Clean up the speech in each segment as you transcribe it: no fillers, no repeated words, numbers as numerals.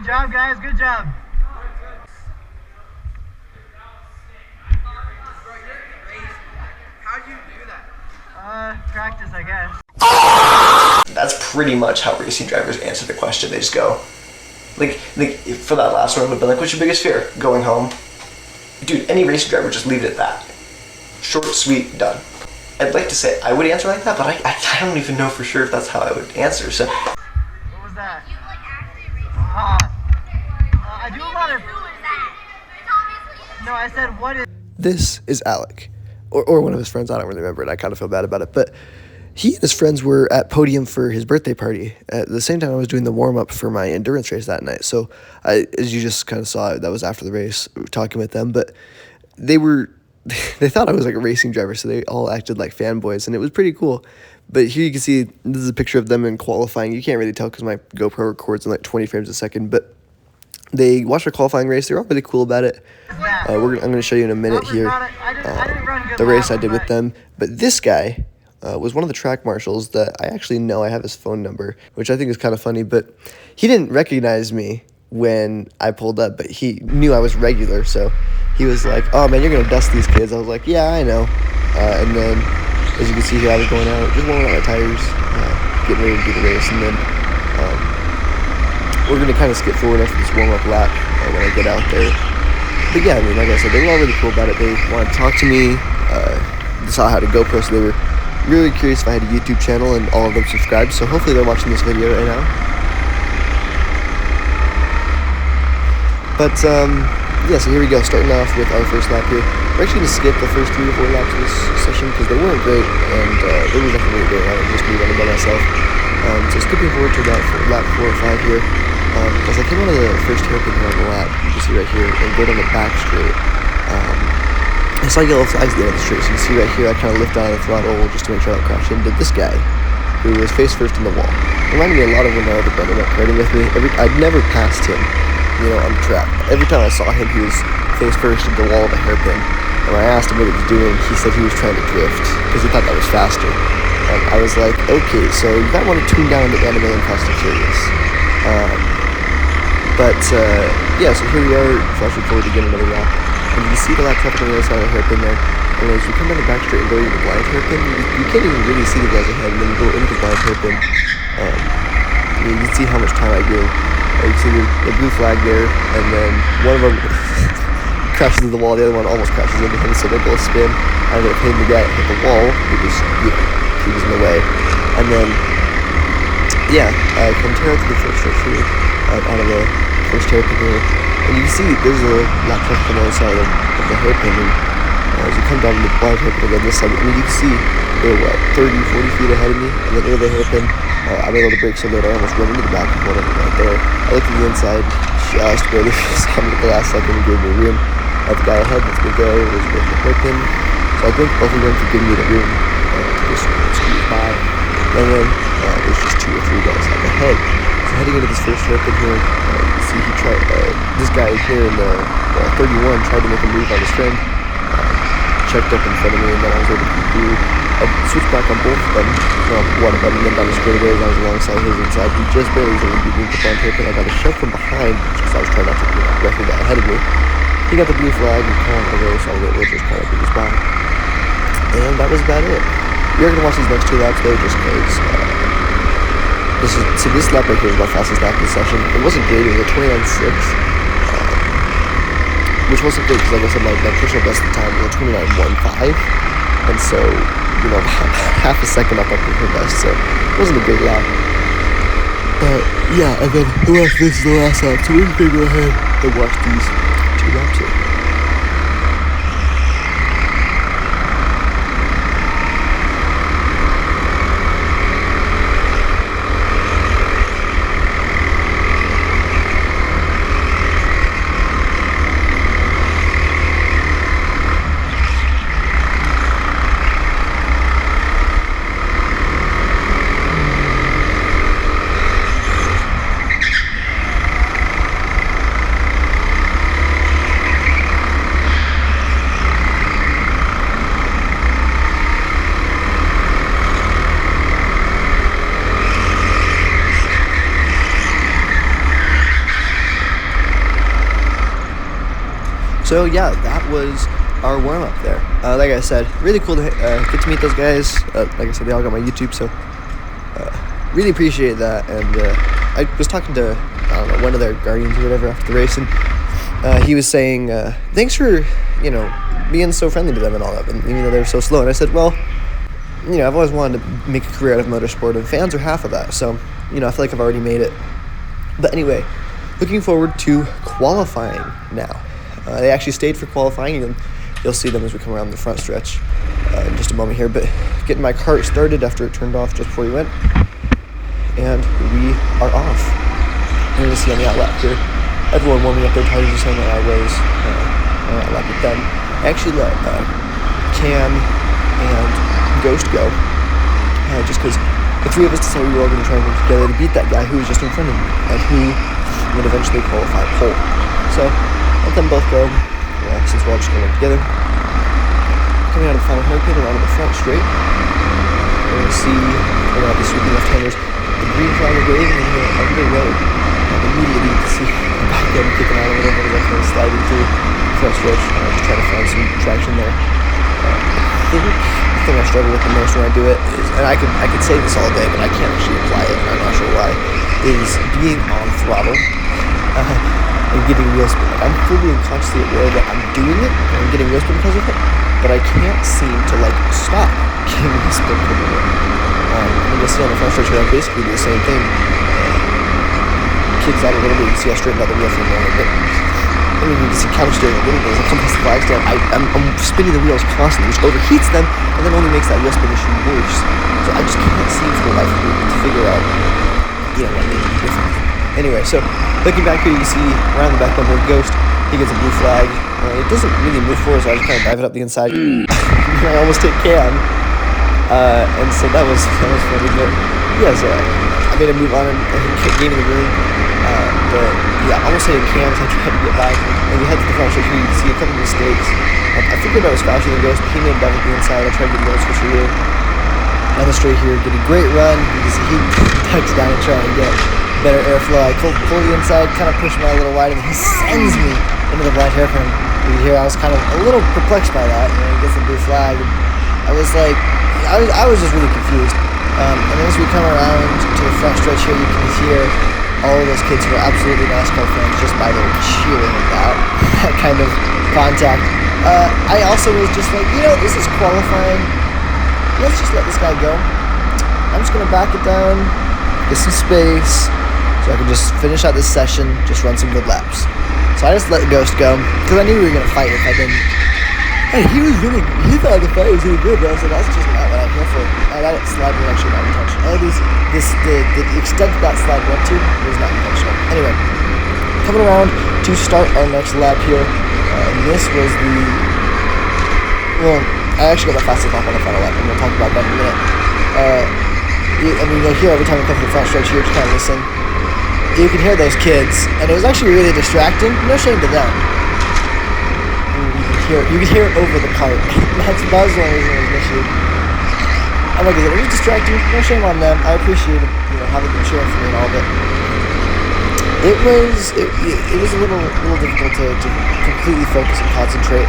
job, guys. Good job. How'd you do that? Practice, I guess. That's pretty much how racing drivers answer the question. They just go, like for that last one, would have been like, what's your biggest fear? Going home. Dude, any racing driver would just leave it at that. Short, sweet, done. I'd like to say I would answer like that, but I don't even know for sure if that's how I would answer. So. What was that? I do a lot of. No, I said what is. This is Alec, or one of his friends. I don't really remember it. I kind of feel bad about it, but he and his friends were at Podium for his birthday party. At the same time, I was doing the warm-up for my endurance race that night. So, as you just kind of saw, that was after the race, talking with them. But they thought I was like a racing driver, so they all acted like fanboys, and it was pretty cool. But here you can see, this is a picture of them in qualifying. You can't really tell because my GoPro records in like 20 frames a second, but they watched our qualifying race. They're all really cool about it. I'm going to show you in a minute here the race I did with them. But this guy was one of the track marshals that I actually know. I have his phone number, which I think is kind of funny. But he didn't recognize me when I pulled up, but he knew I was regular. So he was like, oh, man, you're going to dust these kids. I was like, yeah, I know. And then, as you can see here, I was going out, just warming out my tires, getting ready to do the race. And then we're going to kind of skip forward after this warm-up lap when I get out there. But yeah, I mean, like I said, they were all really cool about it. They wanted to talk to me. They saw how to GoPro, so they were really curious if I had a YouTube channel, and all of them subscribed. So hopefully they're watching this video right now. But yeah, so here we go, starting off with our first lap here. We're actually going to skip the first 3 or 4 laps of this session because they weren't great, and they were definitely really great. I was just me running by myself. So skipping forward to about lap 4 or 5 here. As I came out of the first hairpin here on the lap, you can see right here, and go down the back straight, I saw yellow flags at the end of the straight. So you can see right here, I kind of lift out of the throttle just to make sure I don't crash into this guy, who was face first in the wall. Reminded me a lot of when my older brother went karting with me. I'd never passed him, on the track. Every time I saw him, he was face first in the wall of the hairpin. And when I asked him what he was doing, he said he was trying to drift because he thought that was faster. And I was like, okay, so you might want to tune down the anime and Fast and Furious. Yeah, so here we are, flashing forward to get another lap. And you can see the lap traffic on the other side of the hairpin there. And as you come down the back straight and go into the blind hairpin, you can't even really see the guys ahead. And then you go into the blind hairpin, you can see how much time I gain. You can see the blue flag there, and then one of them crashes into the wall, the other one almost crashes into him, so they both spin. I ended up hitting the guy that hit the wall because he was in the way. And then, yeah, I come tear out to the first stretch here, out of the first hairpin here. And you can see there's a lap traffic on the other side of the hairpin. And as you come down to the blind hairpin again this side, you can see they're 30, 40 feet ahead of me. And then into the hairpin, I'm able to brake so that I almost run into the back of one of them right there. I looked at the inside, just barely saw me at the last second and gave me room. The guy ahead lets me go, was with the hairpin. So I think both of them for giving me the room to just squeeze by. And then there's just 2 or 3 guys up ahead. So heading into this first hairpin here, you can see he tried, this guy here in the 31 tried to make a move on his friend. Checked up in front of me, and then I was able to do a switch back on both of them. One of them, and then down the straightaway, and I was alongside his inside. He just barely was able to beat me with the front hairpin. I got a shove from behind because I was trying not to wreck the guy ahead of me. He got the blue flag and came on the way, so I was able to just kind of beat his back. And that was about it. You're going to watch these next 2 laps though, just because this lap right here is my fastest lap of the session. It wasn't great, it was a 29.6. Which wasn't good because, like I said, my personal best at the time was a 29.15, and so, about half a second up from her best, so it wasn't a great lap. But, yeah, and then this is the last lap, so we're going to go ahead and watch these 2 laps here. So yeah, that was our warm-up there. Like I said, really cool to get to meet those guys. Like I said, they all got my YouTube, so really appreciate that. And I was talking to, I don't know, one of their guardians or whatever after the race, and he was saying, thanks for, being so friendly to them and all that, and even though they were so slow. And I said, well, I've always wanted to make a career out of motorsport, and fans are half of that, so, I feel like I've already made it. But anyway, looking forward to qualifying now. They actually stayed for qualifying, and you'll see them as we come around the front stretch in just a moment here. But getting my kart started after it turned off just before we went, and we are off. You're going to see on the outlap here, everyone warming up their tires the same way I was on the outlap with them. I actually let Cam and Ghost go, just because the three of us decided we were all going to try and work together to beat that guy who was just in front of me, and who would eventually qualify pole. So let them both go, since we're all just going to work together. Coming out of the final hairpin around the front straight, we're going to see, we're going to have the sweeping left-handers, the green flag are waving, and they're underway. And immediately you can see the back end kicking out a little bit as I kind of sliding through the front stretch, just trying to find some traction there. I think the thing I struggle with the most when I do it is, and I could say this all day, but I can't actually apply it, and I'm not sure why, is being on throttle. And getting wheel spin. Like, I'm fully and consciously aware that I'm doing it and I'm getting wheel spin because of it, but I can't seem to stop getting wheel spin because of it. And you'll see on the front stretch, I basically do the same thing. Kicks out a little bit, you see I straighten out the wheel for a moment, but you can see counter steering a little bit as I come past the flag stand. I'm spinning the wheels constantly, which overheats them and then only makes that wheel spin issue worse. So I just can't seem for the life of me to figure out, what I need to do differently. Anyway, so looking back here, you see around the back bumper of Ghost, he gets a blue flag. It doesn't really move forward, so I just kind of dive it up the inside. I almost hit Cam, and so that was funny. But yeah, so I made a move on and gaining the room. But yeah, almost hitting Cam, so I tried to get by. And we head to the front straight here, you can see a couple of mistakes. I figured I was faster than Ghost, but he made a dive at the inside. I tried to get a little switcher here. On the straight here, getting a great run. You can see he tucks down and trying to get better airflow. I pull the inside, kind of push him out a little wide, and he sends me into the blind hairpin. You can hear I was kind of a little perplexed by that. He gets the blue flag. I was like, I was just really confused. And as we come around to the front stretch here, you can hear all of those kids who are absolutely NASCAR fans just by their cheering at that kind of contact. I also was just like, this is qualifying. Let's just let this guy go. I'm just going to back it down, get some space, so I can just finish out this session, just run some good laps. So I just let the Ghost go, because I knew we were going to fight if I didn't. And he thought the fight was really good, but I was like, that's just not what I'm here for. I let it slide when actually not intentional. At least the extent that slide went to was not intentional. Anyway, coming around to start our next lap here, and this was I actually got the fastest lap on the final lap, and we'll talk about that in a minute. You'll hear every time we come to the front stretch here, just kind of listen. You can hear those kids, and it was actually really distracting. No shame to them. You can hear it over the kart. That was the only reason it was an issue. Like I said, it was distracting. No shame on them. I appreciated having them cheering for me and all, but it was a little difficult to completely focus and concentrate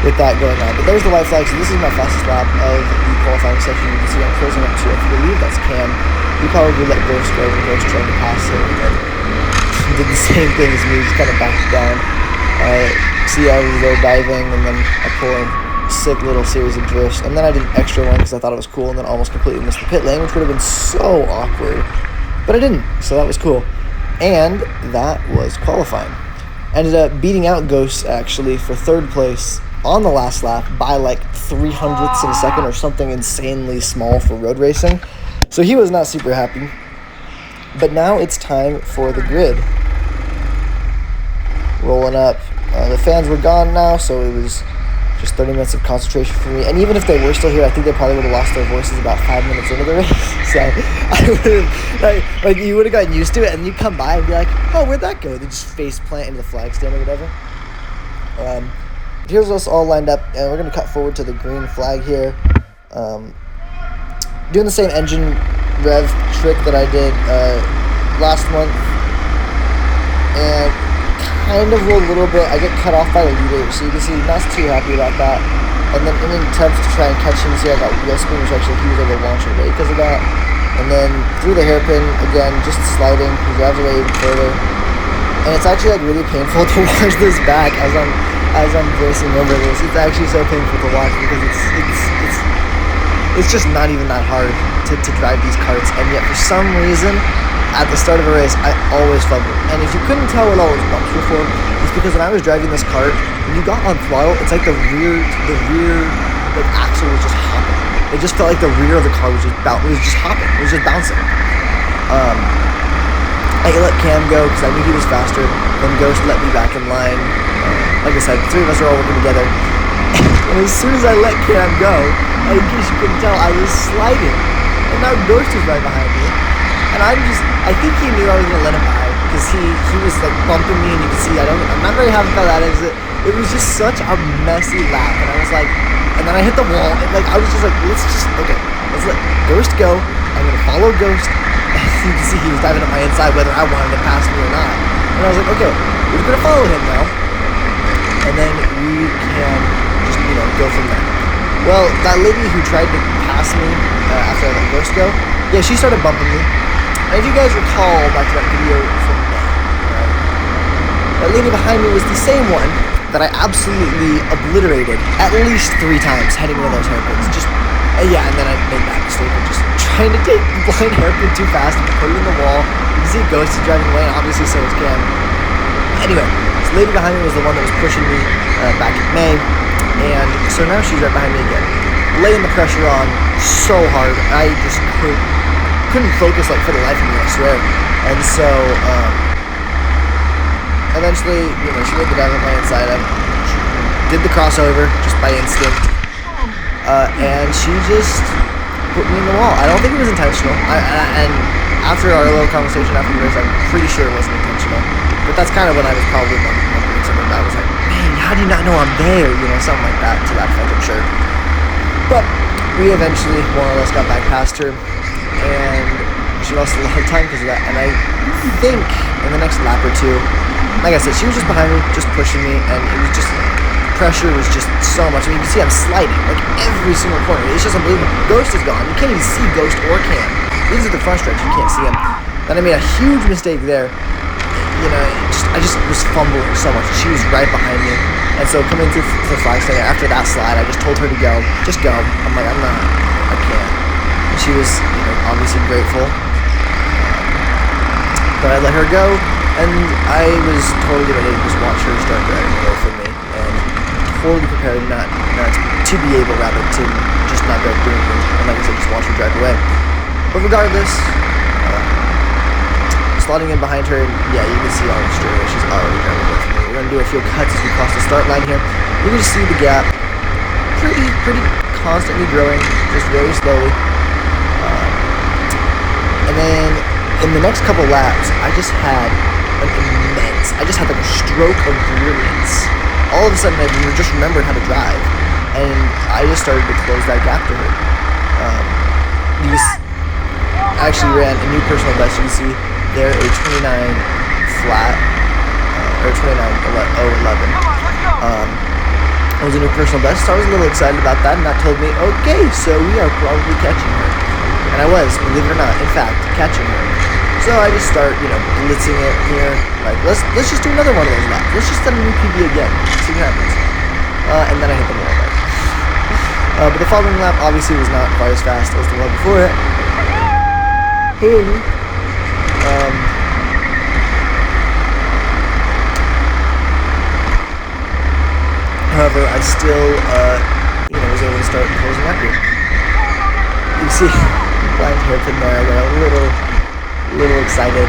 with that going on. But there's the white flag, so this is my fastest lap of the qualifying section. You can see I'm closing up to, I believe that's Cam. He probably let Ghost go when Ghost tried to pass him, and then did the same thing as me, just kind of backed down. See, I was there diving, and then I pull a sick little series of drifts, and then I did an extra one because I thought it was cool, and then almost completely missed the pit lane, which would have been so awkward. But I didn't, so that was cool. And that was qualifying. Ended up beating out Ghost, actually, for third place on the last lap by like 0.03 of a second or something insanely small for road racing. So he was not super happy. But now it's time for the grid. Rolling up. The fans were gone now, so it was just 30 minutes of concentration for me. And even if they were still here, I think they probably would have lost their voices about 5 minutes into the race. So I would have, like you would have gotten used to it, and you come by and be like, oh, where'd that go? They just face plant into the flag stand or whatever. Here's us all lined up, and we're going to cut forward to the green flag here. Doing the same engine rev trick that I did last month, and kind of rolled a little bit. I get cut off by the leader, so you can see not too happy about that. And then in an attempt to try and catch him, see I got wheel spin, which actually he was able to launch away because of that. And then through the hairpin, again, just sliding, he grabs away even further. And it's actually like really painful to watch this back as I'm voicing over this. It's actually so painful to watch because it's just not even that hard to drive these karts. And yet for some reason, at the start of a race, I always fumble. And if you couldn't tell what all those bumps were for, it's because when I was driving this kart, when you got on throttle, it's like the rear like axle was just hopping. It just felt like the rear of the car was just hopping. It was just bouncing. I let Cam go because I knew he was faster. Then Ghost let me back in line. Like I said, the three of us are all working together. And as soon as I let Cam go, in case you couldn't tell, I was sliding. And now Ghost is right behind me. And I think he knew I was gonna let him by because he was like bumping me, and you can see I'm not very happy about that exit. It was just such a messy lap, and I was like, and then I hit the wall, and like I was just like, let's let Ghost go. I'm gonna follow Ghost. And you can see he was diving up my inside whether I wanted to pass me or not. And I was like, okay, we're just gonna follow him now, and then we can just go from there. Well, that lady who tried to pass me after I let Ghost go, yeah, she started bumping me. And if you guys recall back to that video from May, right? That lady behind me was the same one that I absolutely obliterated at least 3 times heading into those hairpins. Yeah, and then I made that mistake of just trying to take the blind hairpin too fast and put it in the wall. You can see Ghost is driving away, and obviously so is Cam. Anyway, this lady behind me was the one that was pushing me back in May, and so now she's right behind me again, laying the pressure on so hard. I just couldn't focus like for the life of me, I swear. And so eventually, she made the dive on my inside. I did the crossover just by instinct, and she just put me in the wall. I don't think it was intentional. And after our little conversation after the race, I'm pretty sure it wasn't intentional. But that's kind of when I was probably wondering something about. I was like, man, how do you not know I'm there? Something like that, to that effect, I'm sure. But we eventually more or less got back past her, and she lost a lot of time because of that. And I think in the next lap or two, like I said, she was just behind me, just pushing me, and it was just, pressure was just so much. I mean, you can see I'm sliding, like every single corner. It's just unbelievable. Ghost is gone. You can't even see Ghost or Cam. These are the front stretch, you can't see him. Then I made a huge mistake there. I just was fumbling so much. She was right behind me. And so coming through the flag stand after that slide, I just told her to go. Just go. I'm like, I can't. And she was, obviously grateful. But I let her go, and I was totally ready to just watch her start driving away from me. And totally prepared not to be able, rather, to just not drive through anything. And like I said, just watch her drive away. But regardless, slotting in behind her, and yeah, you can see all the straight away, she's already driving away from me. We're going to do a few cuts as we cross the start line here. You can just see the gap pretty constantly growing, just very slowly. And then in the next couple laps, I just had like a stroke of brilliance. All of a sudden, I just remembered how to drive, and I just started to close that gap to her. I actually ran a new personal best. You can see there, a 29 flat, or 29.011. It was a new personal best, so I was a little excited about that, and that told me, okay, so we are probably catching her. And I was, believe it or not, in fact, catching her. So I just start, blitzing it here. Like, let's just do another one of those laps. Let's just set a new PB again. See what happens. And then I hit the wall there. But the following lap obviously was not quite as fast as the one before it. However, I still, was able to start closing up here. You can see, blind hairpin there. I got a little excited.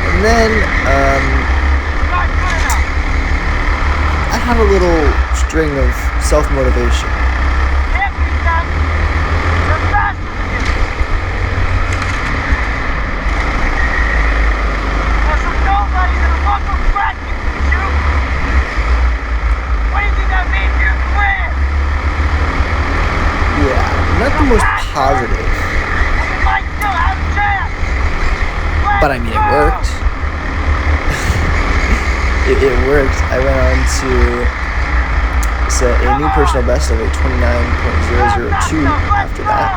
And then, I have a little string of self-motivation. Not the most positive, but I mean it worked. it worked. I went on to set a new personal best of a 29.002 after that.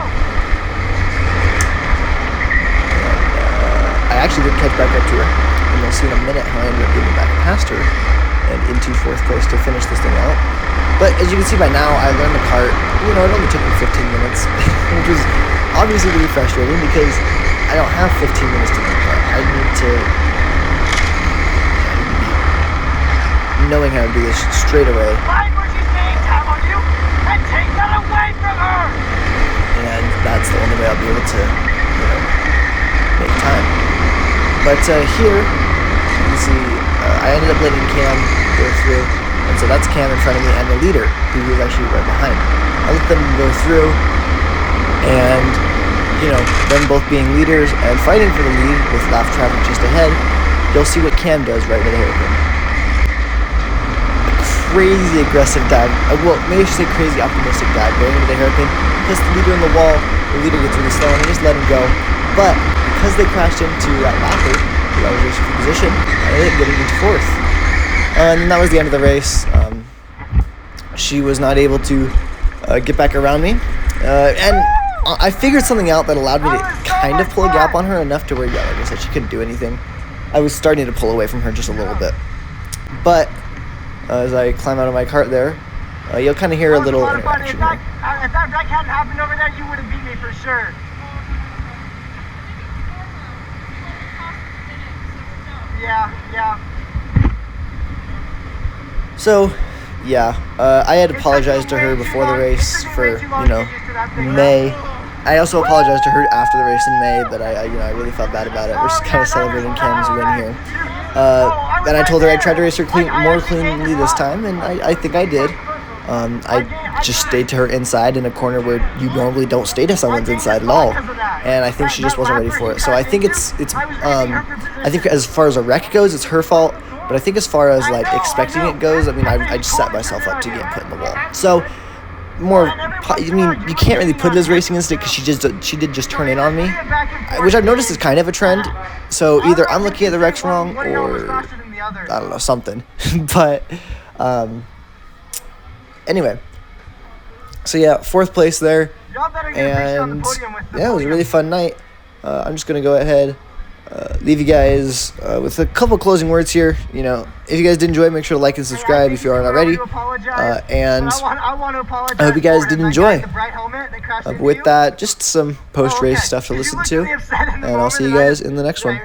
And I actually did catch back up to her, and you'll see in a minute how I ended up getting back past her and into 4th place to finish this thing out. But as you can see by now, I learned the kart. You know, it only took me 15 minutes, which was obviously really frustrating because I don't have 15 minutes to learn the kart. I need to knowing how to do this straight away. Find what she's saying, time on you, and take that away from her! And that's the only way I'll be able to, you know, make time. But here, you can see, I ended up letting Cam go through, and so that's Cam in front of me and the leader, who was actually right behind. I let them go through, and, you know, them both being leaders and fighting for the lead with lap traffic just ahead, you'll see what Cam does right into the hairpin. Crazy aggressive dive, well, maybe I should say crazy optimistic dive, going into the hairpin, hits the leader in the wall, the leader gets really slow, and I just let him go. But because they crashed into that lapper, that was racing for position, I ended up getting into 4th. And that was the end of the race. She was not able to get back around me, and I figured something out that allowed me to kind of pull a gap on her enough to where, yeah, like I said, she couldn't do anything. I was starting to pull away from her just a little bit. But as I climb out of my kart there, you'll kind of hear a little interaction here. If that wreck hadn't happened over there, you would have beat me for sure. Yeah. So, yeah, I had apologized to her before the race for, you know, May. I also apologized to her after the race in May that I really felt bad about it. We're just kind of celebrating Cam's win here. And I told her I'd try to race her more cleanly this time, and I think I did. I just stayed to her inside in a corner where you normally don't stay to someone's inside at all, and I think she just wasn't ready for it. So I think I think as far as a wreck goes, it's her fault. But I think as far as like expecting it goes, I mean, I just set myself up to get put in the wall. So you can't really put it as racing instinct because she did just turn in on me, which I've noticed is kind of a trend. So either I'm looking at the wrecks wrong or I don't know, something. But anyway, so yeah, 4th place there, and yeah, it was a really fun night. I'm just gonna go ahead, leave you guys with a couple closing words here. You know, if you guys did enjoy, make sure to like and subscribe if you aren't already. And I hope you guys did enjoy. With that, just some post-race stuff to listen to, and I'll see you guys in the next one.